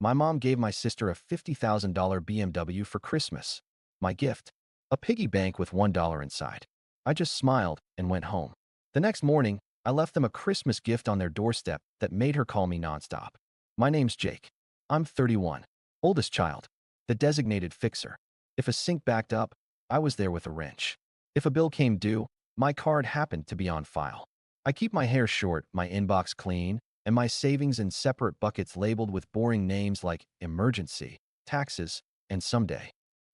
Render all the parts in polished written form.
My mom gave my sister a $50,000 BMW for Christmas. My gift? A piggy bank with $1 inside. I just smiled and went home. The next morning, I left them a Christmas gift on their doorstep that made her call me nonstop. My name's Jake. I'm 31. Oldest child. The designated fixer. If a sink backed up, I was there with a wrench. If a bill came due, my card happened to be on file. I keep my hair short, my inbox clean, and my savings in separate buckets labeled with boring names like emergency, taxes, and someday.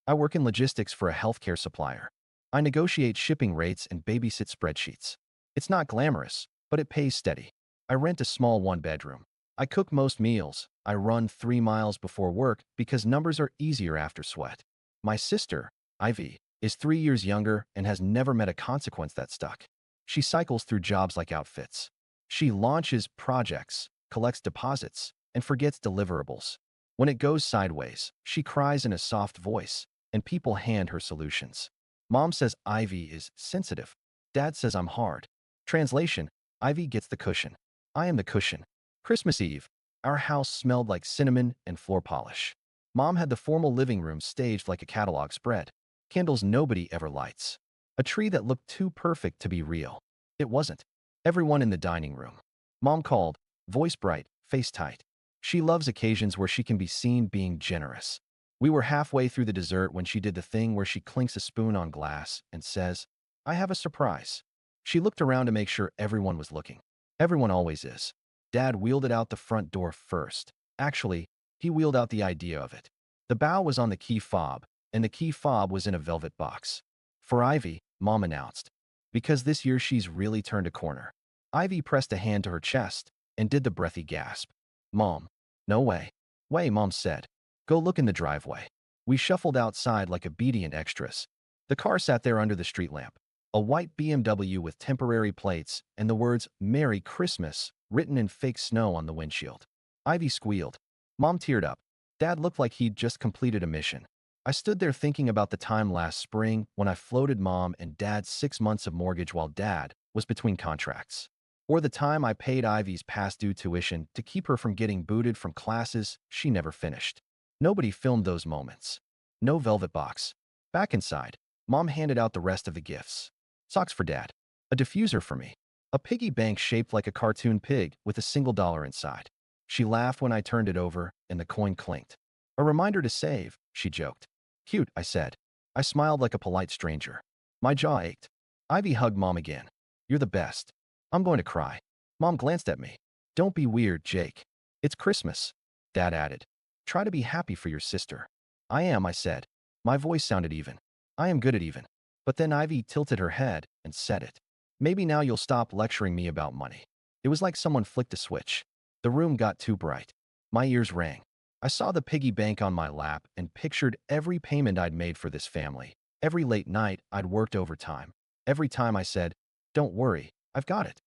I work in logistics for a healthcare supplier. I negotiate shipping rates and babysit spreadsheets. It's not glamorous, but it pays steady. I rent a small one-bedroom. I cook most meals. I run 3 miles before work because numbers are easier after sweat. My sister, Ivy, is 3 years younger and has never met a consequence that stuck. She cycles through jobs like outfits. She launches projects, collects deposits, and forgets deliverables. When it goes sideways, she cries in a soft voice, and people hand her solutions. Mom says Ivy is sensitive. Dad says I'm hard. Translation: Ivy gets the cushion. I am the cushion. Christmas Eve, our house smelled like cinnamon and floor polish. Mom had the formal living room staged like a catalog spread. Candles nobody ever lights. A tree that looked too perfect to be real. It wasn't. Everyone in the dining room. Mom called, voice bright, face tight. She loves occasions where she can be seen being generous. We were halfway through the dessert when she did the thing where she clinks a spoon on glass and says, I have a surprise. She looked around to make sure everyone was looking. Everyone always is. Dad wheeled it out the front door first. Actually, he wheeled out the idea of it. The bow was on the key fob, and the key fob was in a velvet box. For Ivy, Mom announced, because this year she's really turned a corner. Ivy pressed a hand to her chest and did the breathy gasp. Mom. No way. Way, Mom said. Go look in the driveway. We shuffled outside like obedient extras. The car sat there under the street lamp. A white BMW with temporary plates and the words Merry Christmas written in fake snow on the windshield. Ivy squealed. Mom teared up. Dad looked like he'd just completed a mission. I stood there thinking about the time last spring when I floated Mom and Dad's 6 months of mortgage while Dad was between contracts. Or the time I paid Ivy's past due tuition to keep her from getting booted from classes she never finished. Nobody filmed those moments. No velvet box. Back inside, Mom handed out the rest of the gifts. Socks for Dad. A diffuser for me. A piggy bank shaped like a cartoon pig with a single dollar inside. She laughed when I turned it over and the coin clinked. A reminder to save, she joked. Cute, I said. I smiled like a polite stranger. My jaw ached. Ivy hugged Mom again. You're the best. I'm going to cry. Mom glanced at me. Don't be weird, Jake. It's Christmas. Dad added. Try to be happy for your sister. I am, I said. My voice sounded even. I am good at even. But then Ivy tilted her head and said it. Maybe now you'll stop lecturing me about money. It was like someone flicked a switch. The room got too bright. My ears rang. I saw the piggy bank on my lap and pictured every payment I'd made for this family. Every late night I'd worked overtime. Every time I said, don't worry, I've got it.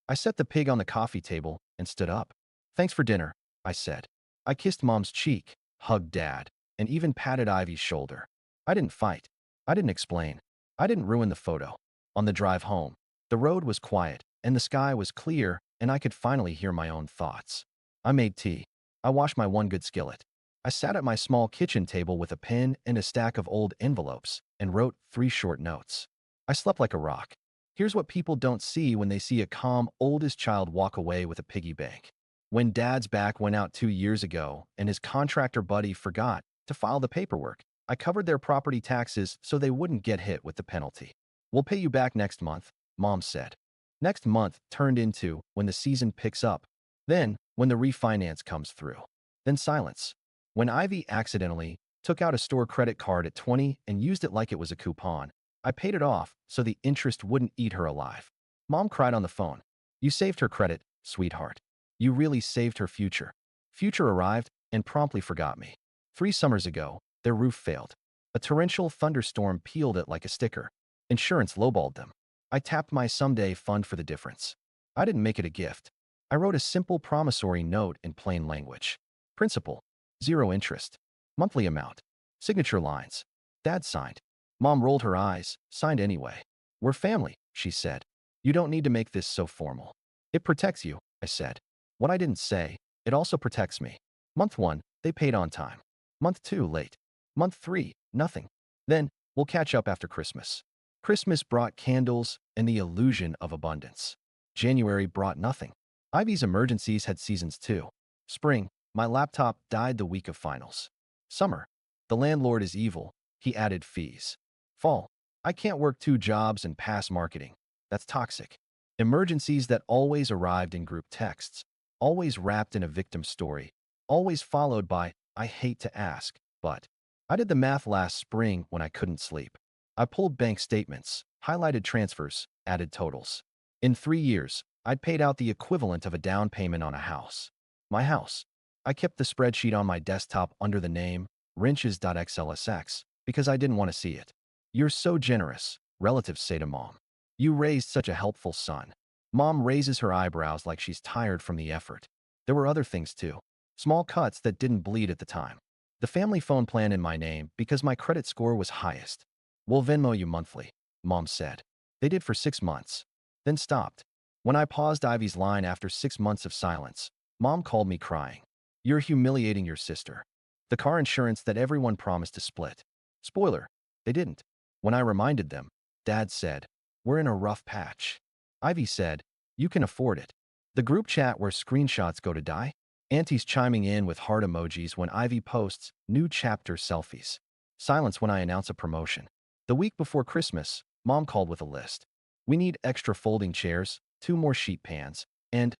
I set the pig on the coffee table and stood up. Thanks for dinner, I said. I kissed Mom's cheek, hugged Dad, and even patted Ivy's shoulder. I didn't fight. I didn't explain. I didn't ruin the photo. On the drive home, the road was quiet and the sky was clear and I could finally hear my own thoughts. I made tea. I washed my one good skillet. I sat at my small kitchen table with a pen and a stack of old envelopes and wrote 3 short notes. I slept like a rock. Here's what people don't see when they see a calm, oldest child walk away with a piggy bank. When Dad's back went out 2 years ago and his contractor buddy forgot to file the paperwork, I covered their property taxes so they wouldn't get hit with the penalty. We'll pay you back next month, Mom said. Next month turned into when the season picks up. Then, when the refinance comes through. Then silence. When Ivy accidentally took out a store credit card at 20 and used it like it was a coupon, I paid it off so the interest wouldn't eat her alive. Mom cried on the phone. You saved her credit, sweetheart. You really saved her future. Future arrived and promptly forgot me. 3 summers ago, their roof failed. A torrential thunderstorm peeled it like a sticker. Insurance lowballed them. I tapped my someday fund for the difference. I didn't make it a gift. I wrote a simple promissory note in plain language. Principal, 0 interest. Monthly amount. Signature lines. Dad signed. Mom rolled her eyes, signed anyway. We're family, she said. You don't need to make this so formal. It protects you, I said. What I didn't say, it also protects me. Month 1, They paid on time. Month 2, late. Month 3, nothing. Then, we'll catch up after Christmas. Christmas brought candles and the illusion of abundance. January brought nothing. Ivy's emergencies had seasons too. Spring, my laptop died the week of finals. Summer, the landlord is evil, he added fees. Fall, I can't work 2 jobs and pass marketing. That's toxic. Emergencies that always arrived in group texts, always wrapped in a victim story, always followed by, I hate to ask, but. I did the math last spring when I couldn't sleep. I pulled bank statements, highlighted transfers, added totals. In 3 years, I'd paid out the equivalent of a down payment on a house. My house. I kept the spreadsheet on my desktop under the name wrenches.xlsx because I didn't want to see it. You're so generous, relatives say to Mom. You raised such a helpful son. Mom raises her eyebrows like she's tired from the effort. There were other things too. Small cuts that didn't bleed at the time. The family phone plan in my name because my credit score was highest. We'll Venmo you monthly, Mom said. They did for 6 months, then stopped. When I paused Ivy's line after 6 months of silence, Mom called me crying. You're humiliating your sister. The car insurance that everyone promised to split. Spoiler, they didn't. When I reminded them, Dad said, we're in a rough patch. Ivy said, you can afford it. The group chat where screenshots go to die? Auntie's chiming in with heart emojis when Ivy posts new chapter selfies. Silence when I announce a promotion. The week before Christmas, Mom called with a list. We need extra folding chairs, 2 more sheet pans, and,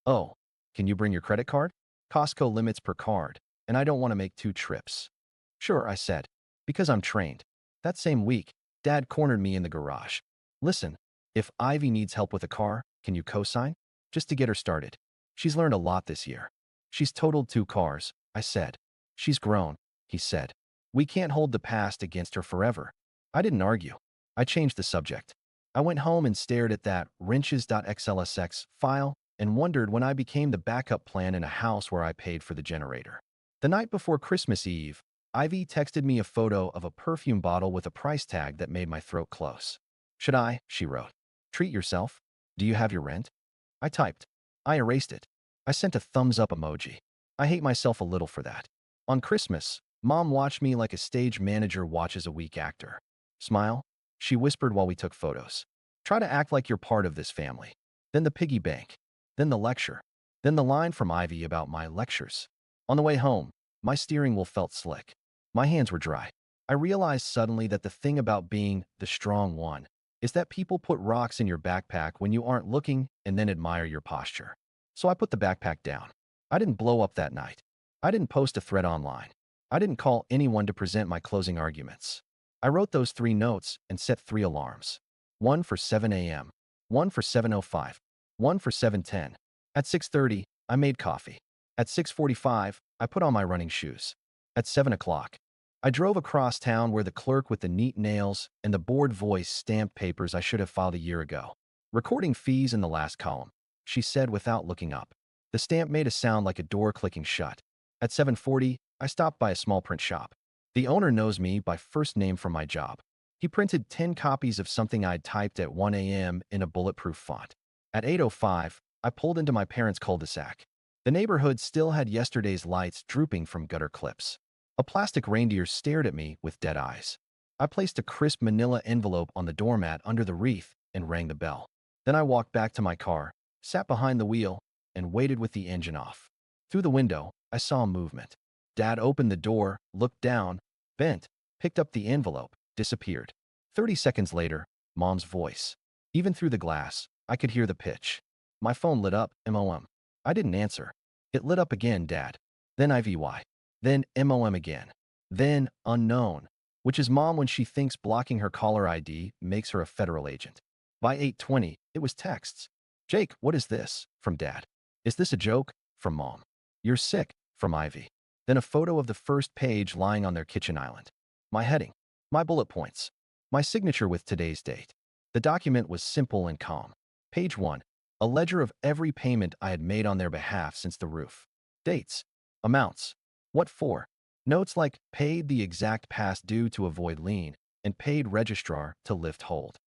oh, can you bring your credit card? Costco limits per card, and I don't want to make 2 trips. Sure, I said, because I'm trained. That same week, Dad cornered me in the garage. Listen, if Ivy needs help with a car, can you co-sign? Just to get her started. She's learned a lot this year. She's totaled 2 cars, I said. She's grown, he said. We can't hold the past against her forever. I didn't argue. I changed the subject. I went home and stared at that wrenches.xlsx file and wondered when I became the backup plan in a house where I paid for the generator. The night before Christmas Eve, Ivy texted me a photo of a perfume bottle with a price tag that made my throat close. Should I, she wrote, treat yourself? Do you have your rent? I typed. I erased it. I sent a thumbs up emoji. I hate myself a little for that. On Christmas, Mom watched me like a stage manager watches a weak actor. Smile, she whispered while we took photos. Try to act like you're part of this family. Then the piggy bank. Then the lecture. Then the line from Ivy about my lectures. On the way home, my steering wheel felt slick. My hands were dry. I realized suddenly that the thing about being the strong one is that people put rocks in your backpack when you aren't looking and then admire your posture. So I put the backpack down. I didn't blow up that night. I didn't post a thread online. I didn't call anyone to present my closing arguments. I wrote those 3 notes and set 3 alarms. 1 for 7 a.m., 1 for 7:05, 1 for 7:10. At 6:30, I made coffee. At 6:45, I put on my running shoes. At 7 o'clock, I drove across town where the clerk with the neat nails and the bored voice stamped papers I should have filed a year ago. Recording fees in the last column, she said without looking up. The stamp made a sound like a door clicking shut. At 7:40, I stopped by a small print shop. The owner knows me by first name from my job. He printed 10 copies of something I'd typed at 1 a.m. in a bulletproof font. At 8:05, I pulled into my parents' cul-de-sac. The neighborhood still had yesterday's lights drooping from gutter clips. A plastic reindeer stared at me with dead eyes. I placed a crisp manila envelope on the doormat under the wreath and rang the bell. Then I walked back to my car, sat behind the wheel, and waited with the engine off. Through the window, I saw movement. Dad opened the door, looked down, bent, picked up the envelope, disappeared. 30 seconds later, Mom's voice. Even through the glass, I could hear the pitch. My phone lit up, MOM. I didn't answer. It lit up again, Dad. Then IVY. Then MOM again. Then unknown, which is Mom when she thinks blocking her caller ID makes her a federal agent. By 8:20, it was texts. Jake, what is this? From Dad. Is this a joke? From Mom. You're sick? From Ivy. Then a photo of the first page lying on their kitchen island. My heading. My bullet points. My signature with today's date. The document was simple and calm. Page 1. A ledger of every payment I had made on their behalf since the roof. Dates. Amounts. What for? Notes like paid the exact past due to avoid lien and paid registrar to lift hold.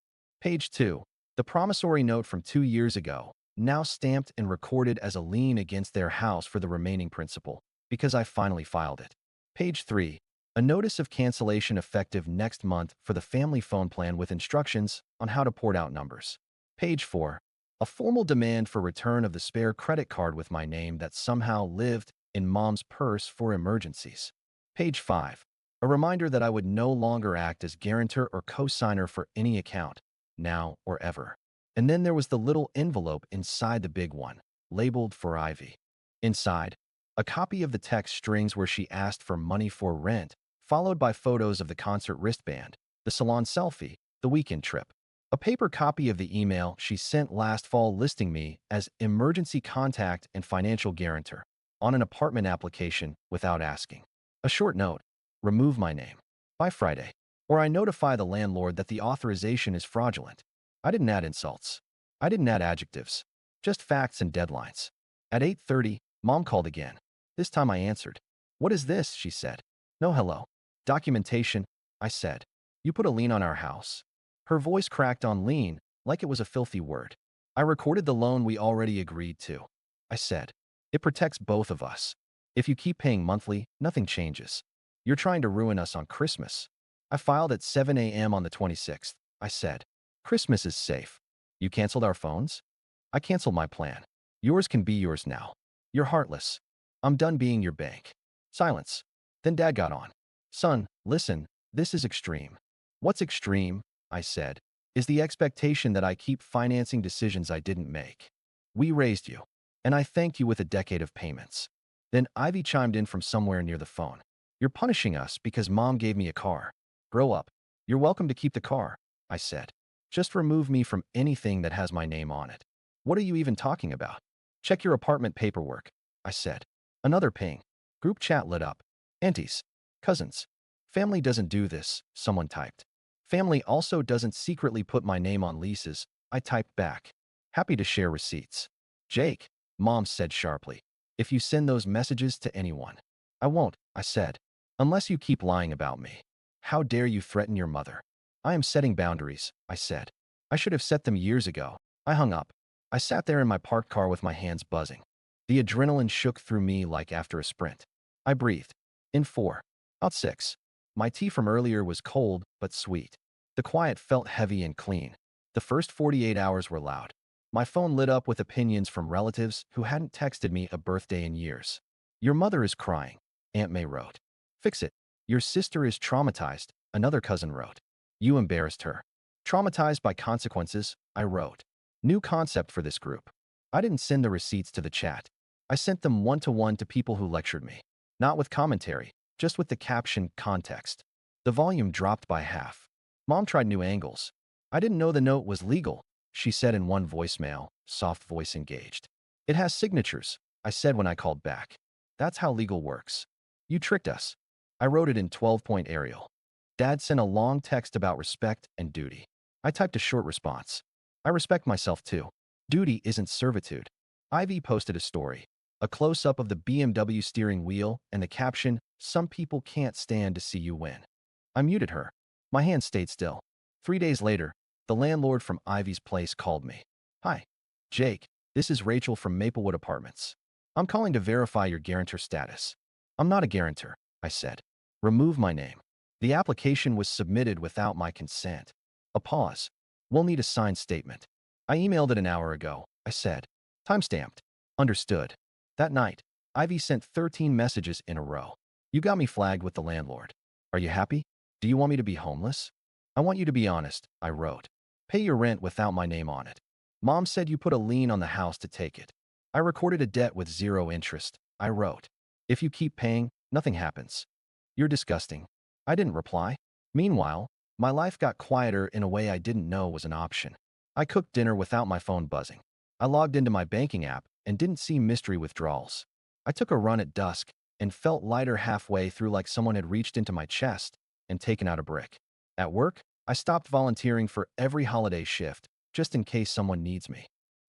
Page 2. The promissory note from 2 years ago, now stamped and recorded as a lien against their house for the remaining principal. Because I finally filed it. Page 3. A notice of cancellation effective next month for the family phone plan with instructions on how to port out numbers. Page 4. A formal demand for return of the spare credit card with my name that somehow lived in mom's purse for emergencies. Page 5. A reminder that I would no longer act as guarantor or co-signer for any account, now or ever. And then there was the little envelope inside the big one, labeled for Ivy. Inside, a copy of the text strings where she asked for money for rent, followed by photos of the concert wristband, the salon selfie, the weekend trip. A paper copy of the email she sent last fall listing me as emergency contact and financial guarantor on an apartment application without asking. A short note, remove my name by Friday, or I notify the landlord that the authorization is fraudulent. I didn't add insults. I didn't add adjectives, just facts and deadlines. At 8:30, Mom called again. This time I answered. What is this? She said. No hello. Documentation, I said. You put a lien on our house. Her voice cracked on lien, like it was a filthy word. I recorded the loan we already agreed to. I said. It protects both of us. If you keep paying monthly, nothing changes. You're trying to ruin us on Christmas. I filed at 7 a.m. on the 26th. I said. Christmas is safe. You canceled our phones? I canceled my plan. Yours can be yours now. You're heartless. I'm done being your bank. Silence. Then Dad got on. Son, listen, this is extreme. What's extreme, I said, is the expectation that I keep financing decisions I didn't make. We raised you, and I thanked you with a decade of payments. Then Ivy chimed in from somewhere near the phone. You're punishing us because Mom gave me a car. Grow up. You're welcome to keep the car, I said. Just remove me from anything that has my name on it. What are you even talking about? Check your apartment paperwork, I said. Another ping. Group chat lit up. Aunties. Cousins. Family doesn't do this, someone typed. Family also doesn't secretly put my name on leases, I typed back. Happy to share receipts. Jake, Mom said sharply. If you send those messages to anyone. I won't, I said. Unless you keep lying about me. How dare you threaten your mother? I am setting boundaries, I said. I should have set them years ago. I hung up. I sat there in my parked car with my hands buzzing. The adrenaline shook through me like after a sprint. I breathed. In 4. Out 6. My tea from earlier was cold but sweet. The quiet felt heavy and clean. The first 48 hours were loud. My phone lit up with opinions from relatives who hadn't texted me a birthday in years. Your mother is crying, Aunt May wrote. Fix it. Your sister is traumatized, another cousin wrote. You embarrassed her. Traumatized by consequences, I wrote. New concept for this group. I didn't send the receipts to the chat. I sent them one-to-one to people who lectured me. Not with commentary, just with the caption context. The volume dropped by half. Mom tried new angles. I didn't know the note was legal, she said in one voicemail, soft voice engaged. It has signatures, I said when I called back. That's how legal works. You tricked us. I wrote it in 12-point Arial. Dad sent a long text about respect and duty. I typed a short response. I respect myself too. Duty isn't servitude. Ivy posted a story. A close-up of the BMW steering wheel and the caption, some people can't stand to see you win. I muted her. My hand stayed still. 3 days later, the landlord from Ivy's place called me. Hi. Jake, this is Rachel from Maplewood Apartments. I'm calling to verify your guarantor status. I'm not a guarantor, I said. Remove my name. The application was submitted without my consent. A pause. We'll need a signed statement. I emailed it an hour ago, I said. Timestamped. Understood. That night, Ivy sent 13 messages in a row. You got me flagged with the landlord. Are you happy? Do you want me to be homeless? I want you to be honest, I wrote. Pay your rent without my name on it. Mom said you put a lien on the house to take it. I recorded a debt with 0 interest, I wrote. If you keep paying, nothing happens. You're disgusting. I didn't reply. Meanwhile, my life got quieter in a way I didn't know was an option. I cooked dinner without my phone buzzing. I logged into my banking app and didn't see mystery withdrawals. I took a run at dusk and felt lighter halfway through, like someone had reached into my chest and taken out a brick. At work, I stopped volunteering for every holiday shift, just in case someone needs me.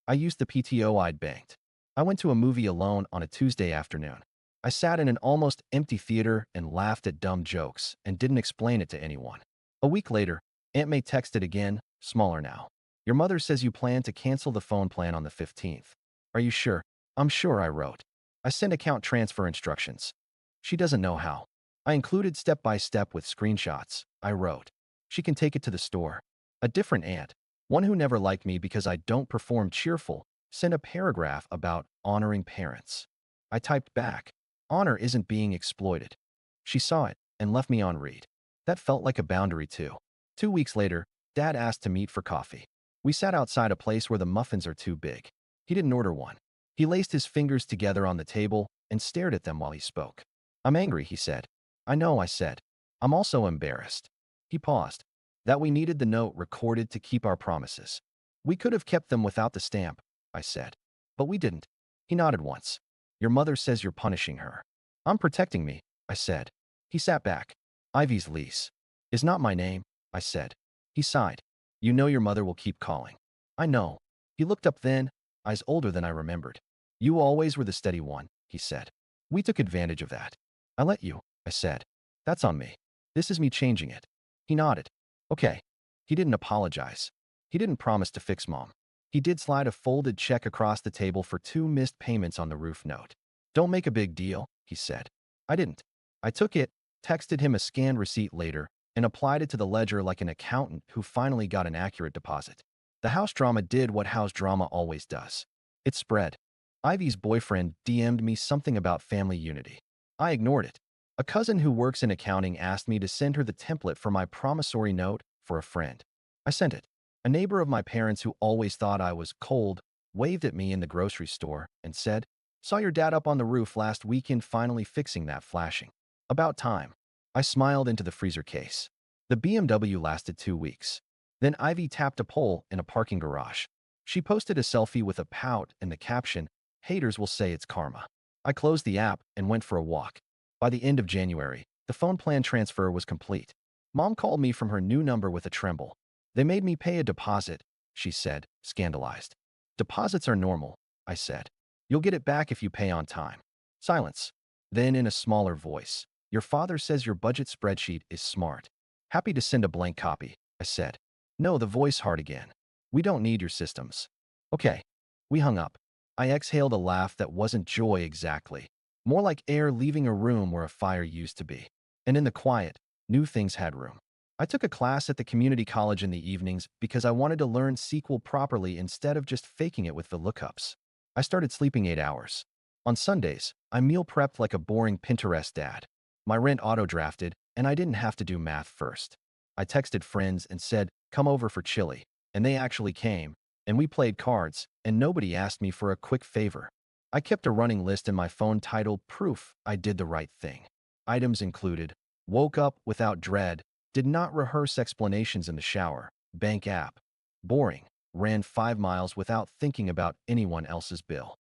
I used the PTO I'd banked. I went to a movie alone on a Tuesday afternoon. I sat in an almost empty theater and laughed at dumb jokes and didn't explain it to anyone. A week later, Aunt May texted again, smaller now. Your mother says you plan to cancel the phone plan on the 15th. Are you sure? I'm sure, I wrote. I sent account transfer instructions. She doesn't know how. I included step by step with screenshots. I wrote, she can take it to the store. A different aunt, one who never liked me because I don't perform cheerful, sent a paragraph about honoring parents. I typed back, honor isn't being exploited. She saw it and left me on read. That felt like a boundary too. 2 weeks later, Dad asked to meet for coffee. We sat outside a place where the muffins are too big. He didn't order one. He laced his fingers together on the table and stared at them while he spoke. I'm angry, he said. I know, I said. I'm also embarrassed. He paused. That we needed the note recorded to keep our promises. We could have kept them without the stamp, I said. But we didn't. He nodded once. Your mother says you're punishing her. I'm protecting me, I said. He sat back. Ivy's lease is not my name, I said. He sighed. You know your mother will keep calling. I know. He looked up then, eyes older than I remembered. You always were the steady one, he said. We took advantage of that. I let you, I said. That's on me. This is me changing it. He nodded. Okay. He didn't apologize. He didn't promise to fix Mom. He did slide a folded check across the table for 2 missed payments on the roof note. Don't make a big deal, he said. I didn't. I took it, texted him a scanned receipt later, and applied it to the ledger like an accountant who finally got an accurate deposit. The house drama did what house drama always does. It spread. Ivy's boyfriend DM'd me something about family unity. I ignored it. A cousin who works in accounting asked me to send her the template for my promissory note for a friend. I sent it. A neighbor of my parents who always thought I was cold waved at me in the grocery store and said, saw your dad up on the roof last weekend finally fixing that flashing. About time. I smiled into the freezer case. The BMW lasted 2 weeks. Then Ivy tapped a pole in a parking garage. She posted a selfie with a pout and the caption, haters will say it's karma. I closed the app and went for a walk. By the end of January, the phone plan transfer was complete. Mom called me from her new number with a tremble. They made me pay a deposit, she said, scandalized. Deposits are normal, I said. You'll get it back if you pay on time. Silence. Then in a smaller voice, your father says your budget spreadsheet is smart. Happy to send a blank copy, I said. No, the voice hard again. We don't need your systems. Okay. We hung up. I exhaled a laugh that wasn't joy exactly. More like air leaving a room where a fire used to be. And in the quiet, new things had room. I took a class at the community college in the evenings because I wanted to learn SQL properly instead of just faking it with the lookups. I started sleeping 8 hours. On Sundays, I meal prepped like a boring Pinterest dad. My rent auto-drafted, and I didn't have to do math first. I texted friends and said, come over for chili, and they actually came, and we played cards, and nobody asked me for a quick favor. I kept a running list in my phone titled Proof I Did the Right Thing. Items included, woke up without dread, did not rehearse explanations in the shower, bank app, boring, ran 5 miles without thinking about anyone else's bill.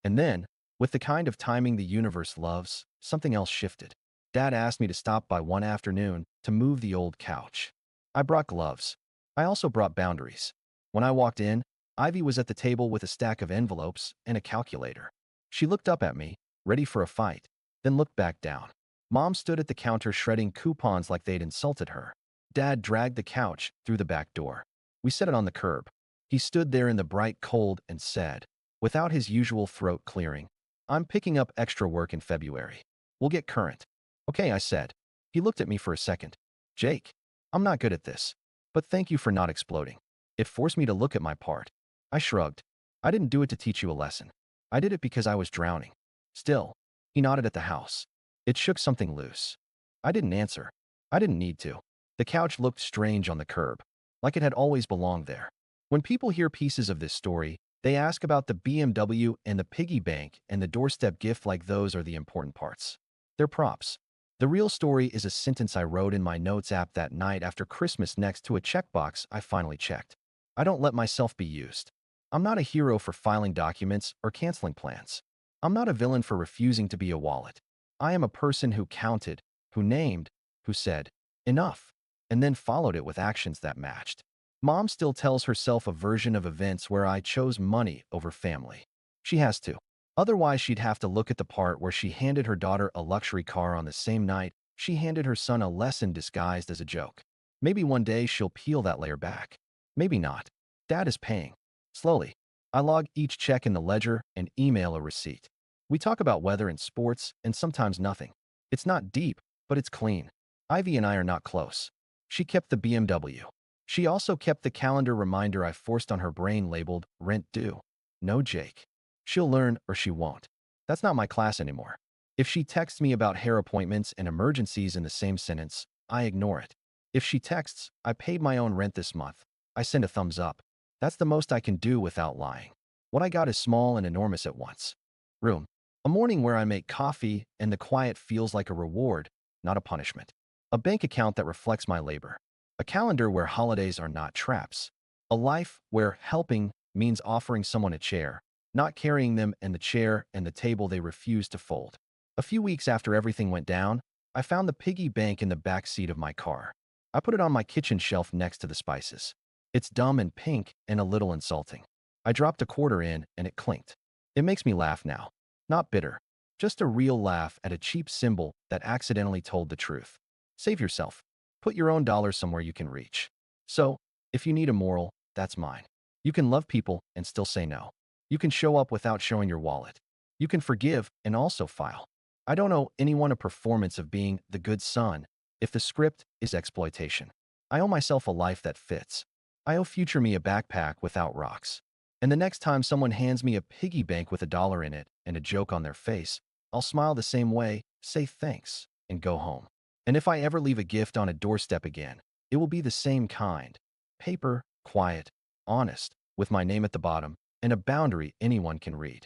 And then, with the kind of timing the universe loves, something else shifted. Dad asked me to stop by one afternoon to move the old couch. I brought gloves. I also brought boundaries. When I walked in, Ivy was at the table with a stack of envelopes and a calculator. She looked up at me, ready for a fight, then looked back down. Mom stood at the counter shredding coupons like they'd insulted her. Dad dragged the couch through the back door. We set it on the curb. He stood there in the bright cold and said, without his usual throat clearing, I'm picking up extra work in February. We'll get current. Okay, I said. He looked at me for a second. Jake, I'm not good at this, but thank you for not exploding. It forced me to look at my part. I shrugged. I didn't do it to teach you a lesson. I did it because I was drowning. Still, he nodded at the house. It shook something loose. I didn't answer. I didn't need to. The couch looked strange on the curb, like it had always belonged there. When people hear pieces of this story, they ask about the BMW and the piggy bank and the doorstep gift like those are the important parts. They're props. The real story is a sentence I wrote in my notes app that night after Christmas next to a checkbox I finally checked. I don't let myself be used. I'm not a hero for filing documents or canceling plans. I'm not a villain for refusing to be a wallet. I am a person who counted, who named, who said, enough, and then followed it with actions that matched. Mom still tells herself a version of events where I chose money over family. She has to. Otherwise, she'd have to look at the part where she handed her daughter a luxury car on the same night she handed her son a lesson disguised as a joke. Maybe one day she'll peel that layer back. Maybe not. Dad is paying. Slowly. I log each check in the ledger and email a receipt. We talk about weather and sports and sometimes nothing. It's not deep, but it's clean. Ivy and I are not close. She kept the BMW. She also kept the calendar reminder I forced on her brain labeled rent due. No, Jake. She'll learn or she won't. That's not my class anymore. If she texts me about hair appointments and emergencies in the same sentence, I ignore it. If she texts, I paid my own rent this month, I send a thumbs up. That's the most I can do without lying. What I got is small and enormous at once. Room. A morning where I make coffee and the quiet feels like a reward, not a punishment. A bank account that reflects my labor. A calendar where holidays are not traps. A life where helping means offering someone a chair, not carrying them and the chair and the table they refuse to fold. A few weeks after everything went down, I found the piggy bank in the back seat of my car. I put it on my kitchen shelf next to the spices. It's dumb and pink and a little insulting. I dropped a quarter in and it clinked. It makes me laugh now. Not bitter. Just a real laugh at a cheap symbol that accidentally told the truth. Save yourself. Put your own dollars somewhere you can reach. So, if you need a moral, that's mine. You can love people and still say no. You can show up without showing your wallet. You can forgive and also file. I don't owe anyone a performance of being the good son if the script is exploitation. I owe myself a life that fits. I owe future me a backpack without rocks. And the next time someone hands me a piggy bank with $1 in it and a joke on their face, I'll smile the same way, say thanks, and go home. And if I ever leave a gift on a doorstep again, it will be the same kind. Paper, quiet, honest, with my name at the bottom, and a boundary anyone can read.